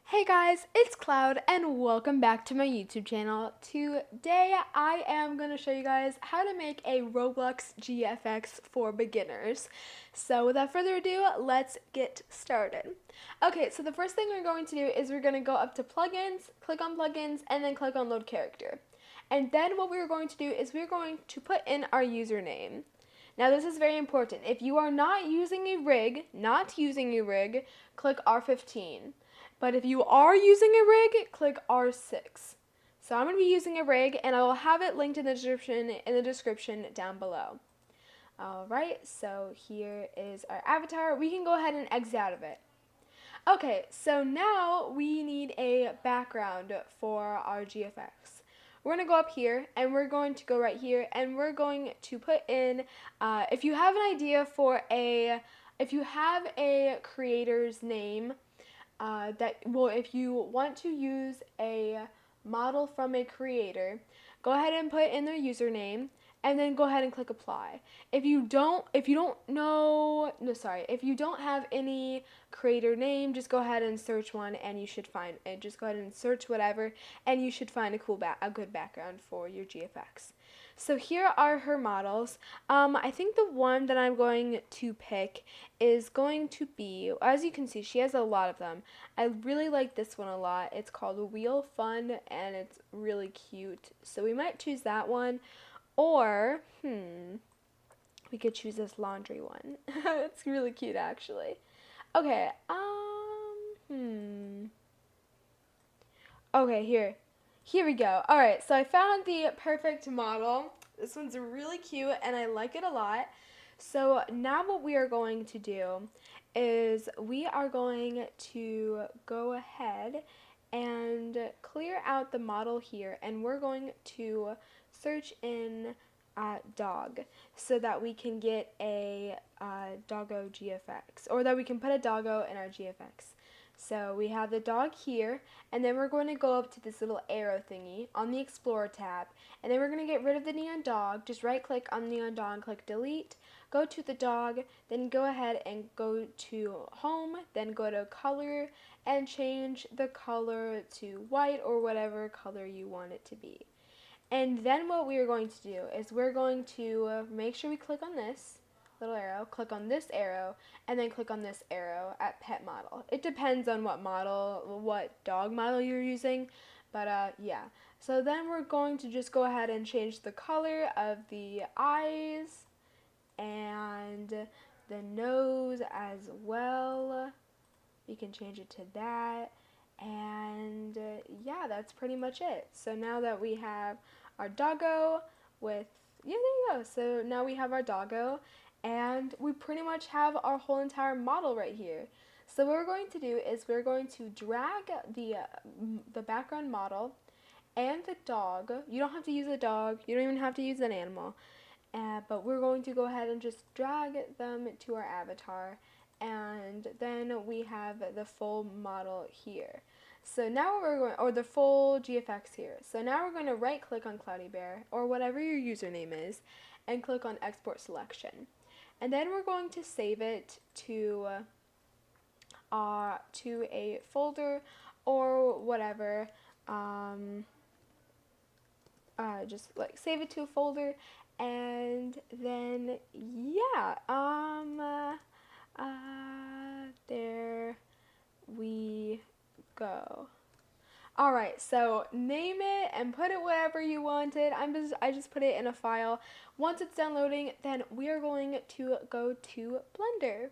Hey guys, it's Cloud and welcome back to my YouTube channel. Today I am going to show you guys how to make a Roblox GFX for beginners. So without further ado, let's get started. Okay, so the first thing we're going to do is we're going to go up to plugins, click on plugins, and then click on load character. And then what we're going to do is we're going to put in our username. Now this is very important. If you are not using a rig, click R15. But if you are using a rig, click R6. So I'm going to be using a rig, and I will have it linked in the description down below. Alright, so here is our avatar. We can go ahead and exit out of it. Okay, so now we need a background for our GFX. We're going to go up here, and we're going to go right here, and we're going to put in, if you have an idea for if you have a creator's name, if you want to use a model from a creator, go ahead and put in their username and then go ahead and click apply. If you don't have any creator name, just go ahead and search one and you should find it. Just go ahead and search whatever and you should find a good background for your GFX. So here are her models. I think the one that I'm going to pick is going to be, as you can see, she has a lot of them. I really like this one a lot. It's called Wheel Fun and it's really cute. So we might choose that one, or we could choose this laundry one. It's really cute actually. Okay, okay, here we go. Alright, so I found the perfect model. This one's really cute and I like it a lot. So now what we are going to do is we are going to go ahead and clear out the model here, and we're going to search in dog so that we can get a doggo GFX, or that we can put a doggo in our GFX. So we have the dog here, and then we're going to go up to this little arrow thingy on the Explorer tab, and then we're going to get rid of the neon dog. Just right click on the neon dog, click delete, go to the dog, then go ahead and go to home, then go to color and change the color to white or whatever color you want it to be. And then what we are going to do is we're going to make sure we click on this little arrow, click on this arrow, and then click on this arrow at pet model. It depends on what dog model you're using, but yeah. So then we're going to just go ahead and change the color of the eyes and the nose as well. We can change it to that, and yeah, that's pretty much it. So now that we have our doggo with, yeah, there you go. So now we have our doggo, and we pretty much have our whole entire model right here. So what we're going to do is we're going to drag the background model and the dog. You don't have to use a dog, you don't even have to use an animal, but we're going to go ahead and just drag them to our avatar, and then we have the full model here. So now we're going, or the full GFX here. So now we're going to right click on Cloudy Bear, or whatever your username is, and click on Export Selection. And then we're going to save it to a folder or whatever. Just like save it to a folder, and then yeah, there we go. Alright, so name it and put it wherever you want it. I just put it in a file. Once it's downloading, then we are going to go to Blender.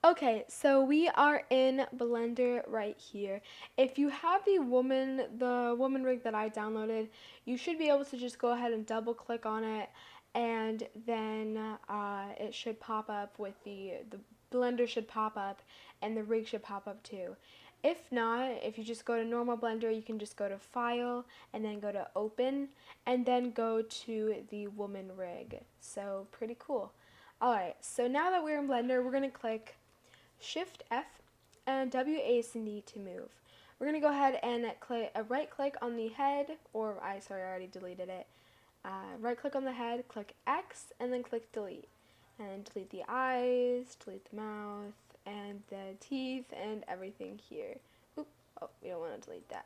Okay, so we are in Blender right here. If you have the woman rig that I downloaded, you should be able to just go ahead and double click on it, and then it should pop up with the Blender should pop up, and the rig should pop up too. If not, if you just go to normal Blender, you can just go to File and then go to Open and then go to the woman rig. So pretty cool. Alright, so now that we're in Blender, we're going to click Shift F and WASD to move. We're going to go ahead and right click on the head, or I already deleted it. Right click on the head, click X, and then click delete. And delete the eyes, delete the mouth, and the teeth, and everything here. Oop, oh, we don't want to delete that.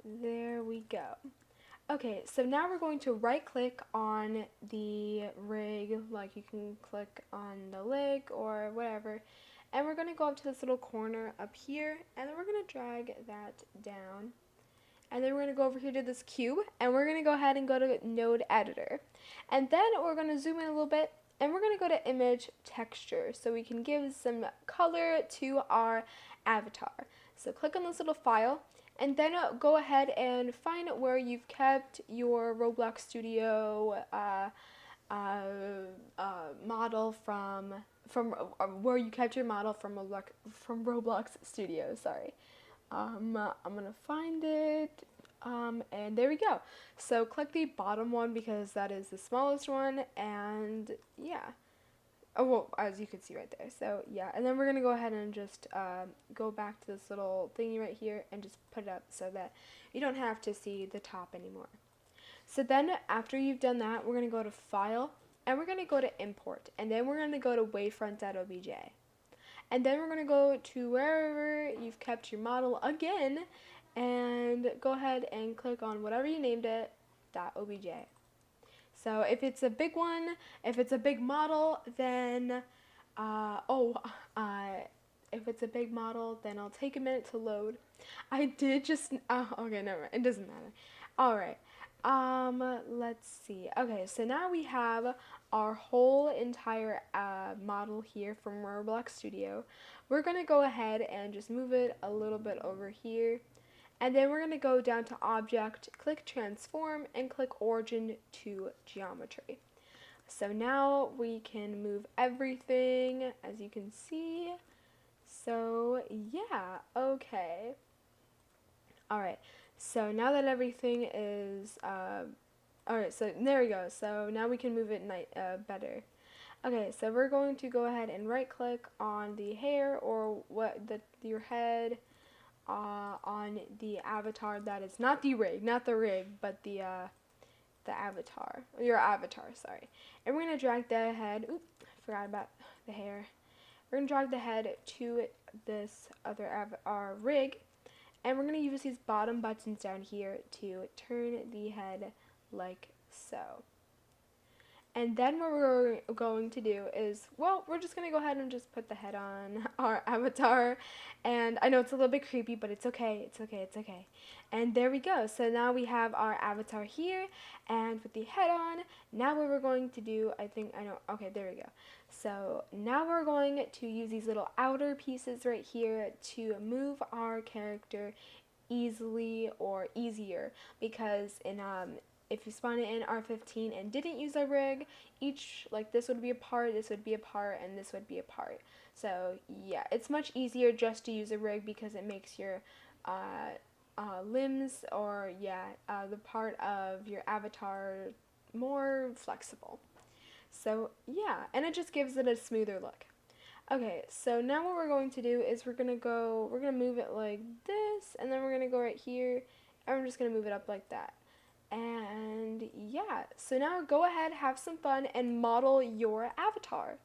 There we go. Okay, so now we're going to right click on the rig, like you can click on the leg or whatever, and we're going to go up to this little corner up here, and then we're going to drag that down. And then we're going to go over here to this cube, and we're going to go ahead and go to Node Editor. And then we're going to zoom in a little bit, and we're going to go to Image Texture, so we can give some color to our avatar. So click on this little file, and then go ahead and find where you've kept your Roblox Studio model from where you kept your model from Roblox Studio. Sorry. I'm gonna find it. And there we go. So click the bottom one because that is the smallest one, and yeah. Oh, well, as you can see right there. So yeah, and then we're gonna go ahead and just go back to this little thingy right here and just put it up so that you don't have to see the top anymore. So then after you've done that, we're gonna go to File, and we're gonna go to Import, and then we're gonna go to wavefront.obj. And then we're going to go to wherever you've kept your model again, and go ahead and click on whatever you named it, .obj. So if it's a big one, if it's a big model, then, if it's a big model, then I'll take a minute to load. I did just, okay, never mind, it doesn't matter. Alright, let's see. Okay, so now we have our whole entire model here from Roblox Studio. We're going to go ahead and just move it a little bit over here. And then we're going to go down to Object, click Transform, and click Origin to Geometry. So now we can move everything, as you can see. So yeah, okay. Alright, so now that everything is alright, so there we go. So now we can move it better. Okay, so we're going to go ahead and right click on the hair or your head on the avatar that is not the rig, but the avatar, your avatar, sorry. And we're going to drag the head, oop, I forgot about the hair. We're going to drag the head to this other rig, and we're going to use these bottom buttons down here to turn the head like so. And then what we're going to do is, well, we're just going to go ahead and just put the head on our avatar. And I know it's a little bit creepy, but it's okay, it's okay, it's okay. And there we go. So now we have our avatar here, and with the head on. Now what we're going to do, okay, there we go. So now we're going to use these little outer pieces right here to move our character easily or easier, because if you spawn it in R15 and didn't use a rig, this would be a part, this would be a part, and this would be a part. So yeah, it's much easier just to use a rig because it makes your limbs or the part of your avatar more flexible. So yeah, and it just gives it a smoother look. Okay, so now what we're going to do is we're gonna move it like this, and then we're gonna go right here, and we're just gonna move it up like that. And yeah, so now go ahead, have some fun, and model your avatar.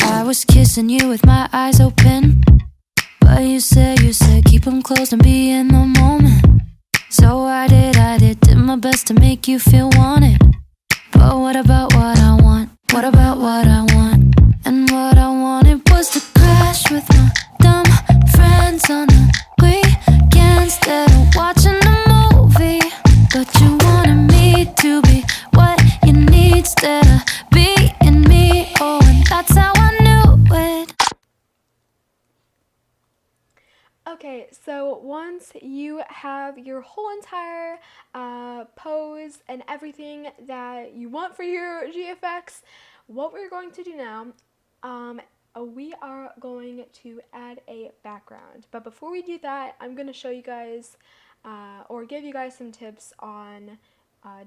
I was kissing you with my eyes open, but you said keep them closed and be in the moment. So I did my best to make you feel wanted. But what about what I want? What about what I want? And what I wanted was to crash with my dumb friends on the weekend instead of watching a movie. But you wanted me to be what you need instead of being me. Oh, and that's how I knew it. Okay, Okay, so once you have your whole entire pose and everything that you want for your GFX, what we're going to do now, we are going to add a background. But before we do that, I'm going to show you guys or give you guys some tips on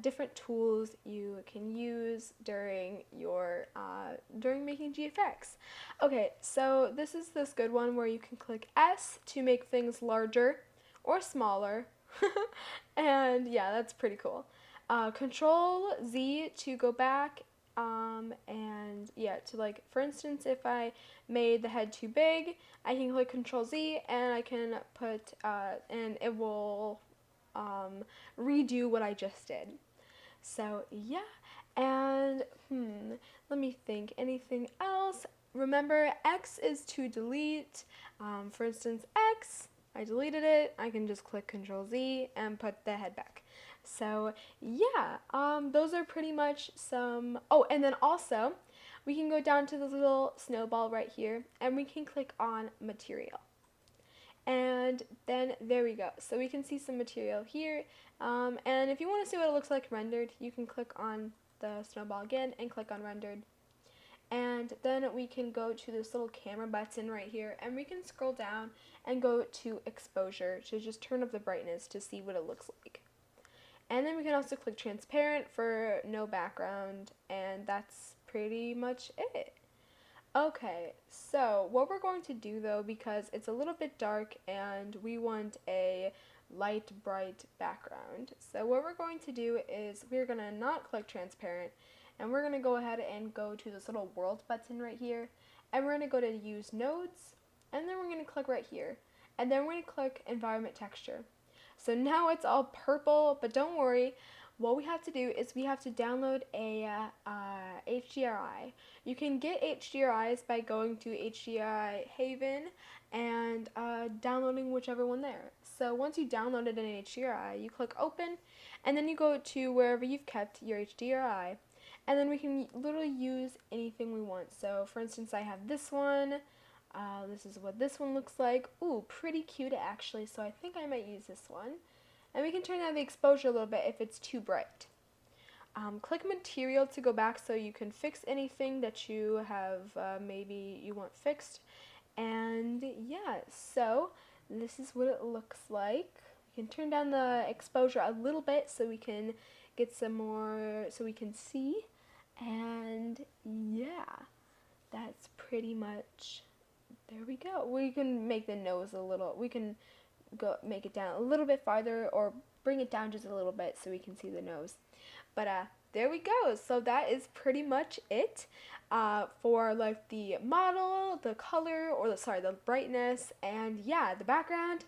different tools you can use during your making GFX. Okay, so this is this good one where you can click S to make things larger or smaller, and yeah, that's pretty cool. Control Z to go back, and yeah, to like, for instance, if I made the head too big, I can click Control Z and I can put and it will redo what I just did. So yeah, and let me think, anything else? Remember, X is to delete. For instance, X, I deleted it, I can just click Control Z and put the head back. So yeah, those are pretty much some, oh, and then also, we can go down to this little snowball right here, and we can click on material. And then there we go. So we can see some material here. And if you want to see what it looks like rendered, you can click on the snowball again and click on rendered. And then we can go to this little camera button right here, and we can scroll down and go to exposure to just turn up the brightness to see what it looks like. And then we can also click transparent for no background, and that's pretty much it. Okay, so what we're going to do though, because it's a little bit dark and we want a light bright background, so what we're going to do is we're going to not click transparent, and we're going to go ahead and go to this little world button right here, and we're going to go to use nodes, and then we're going to click right here, and then we're going to click environment texture. So now it's all purple, but don't worry. What we have to do is we have to download a HDRI. You can get HDRIs by going to HDRI Haven and downloading whichever one there. So once you downloaded an HDRI, you click open, and then you go to wherever you've kept your HDRI, and then we can literally use anything we want. So for instance, I have this one. This is what this one looks like. Ooh, pretty cute actually, so I think I might use this one. And we can turn down the exposure a little bit if it's too bright. Click material to go back so you can fix anything that you have maybe you want fixed. And yeah, so this is what it looks like. You can turn down the exposure a little bit so we can get some more, so we can see. And yeah, that's pretty much, there we go. We can make the nose a little, we can go make it down a little bit farther or bring it down just a little bit so we can see the nose. But there we go. So that is pretty much it for like the model, the color, or the brightness, and yeah, the background.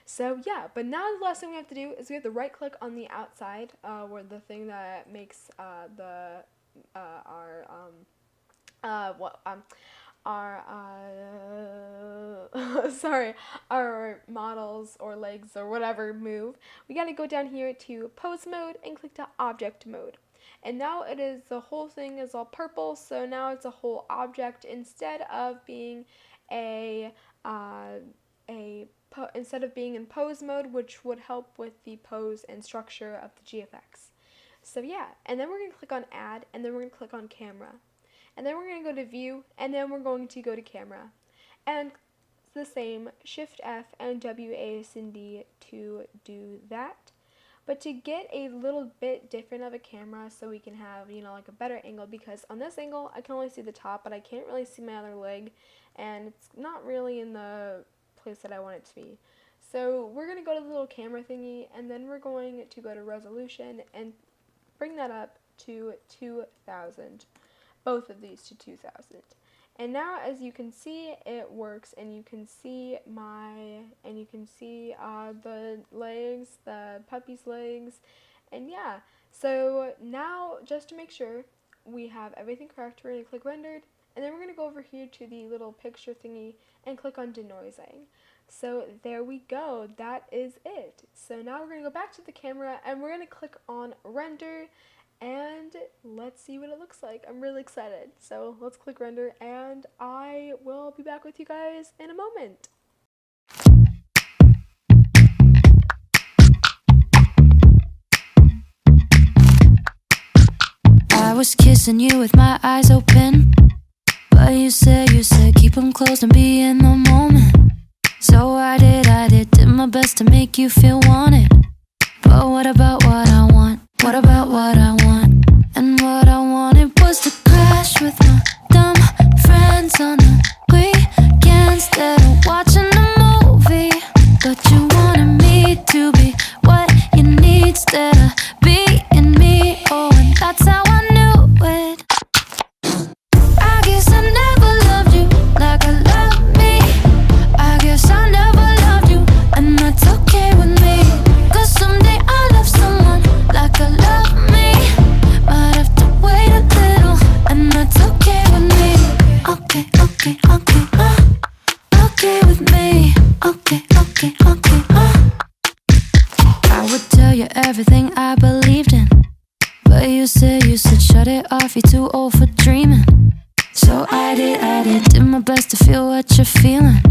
So yeah, but now the last thing we have to do is we have to right click on the outside where the thing that makes our models or legs or whatever move. We gotta go down here to pose mode and click to object mode. And now it is, the whole thing is all purple, so now it's a whole object instead of being instead of being in pose mode, which would help with the pose and structure of the GFX. So yeah, and then we're gonna click on add, and then we're gonna click on camera. And then we're going to go to view, and then we're going to go to camera. And it's the same, Shift F and WASD to do that. But to get a little bit different of a camera so we can have, you know, like a better angle, because on this angle I can only see the top, but I can't really see my other leg, and it's not really in the place that I want it to be. So we're going to go to the little camera thingy, and then we're going to go to resolution and bring that up to 2000. Both of these to 2000. And now as you can see, it works, and you can see the legs, the puppy's legs, and yeah. So now, just to make sure we have everything correct, we're going to click rendered, and then we're going to go over here to the little picture thingy and click on denoising. So there we go, that is it. So now we're going to go back to the camera, and we're going to click on render, and let's see what it looks like. I'm really excited. So let's click render, and I will be back with you guys in a moment. was kissing you with my eyes open, but you said keep them closed and be in the moment. So I did my best to make you feel wanted. But what about what I want? What about what I want? And what I wanted was to crash with my dumb friends on the weekend instead of watching a movie. But you wanted me to be what you need instead of being me. Oh, and that's how I knew it. I guess I never loved you like I love me. I guess I never loved you, and that's okay with me. Cause someday I'll love someone like I love me. Might have to wait a little, and that's okay with me. Okay, okay, okay, okay with me. Okay, okay, okay, I would tell you everything I believed in, but you said shut it off, you're too old for dreaming. So I did my best to feel what you're feeling.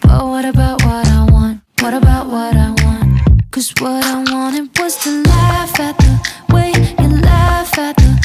But what about what I want? What about what I want? Cause what I wanted was to laugh at the way you laugh, at the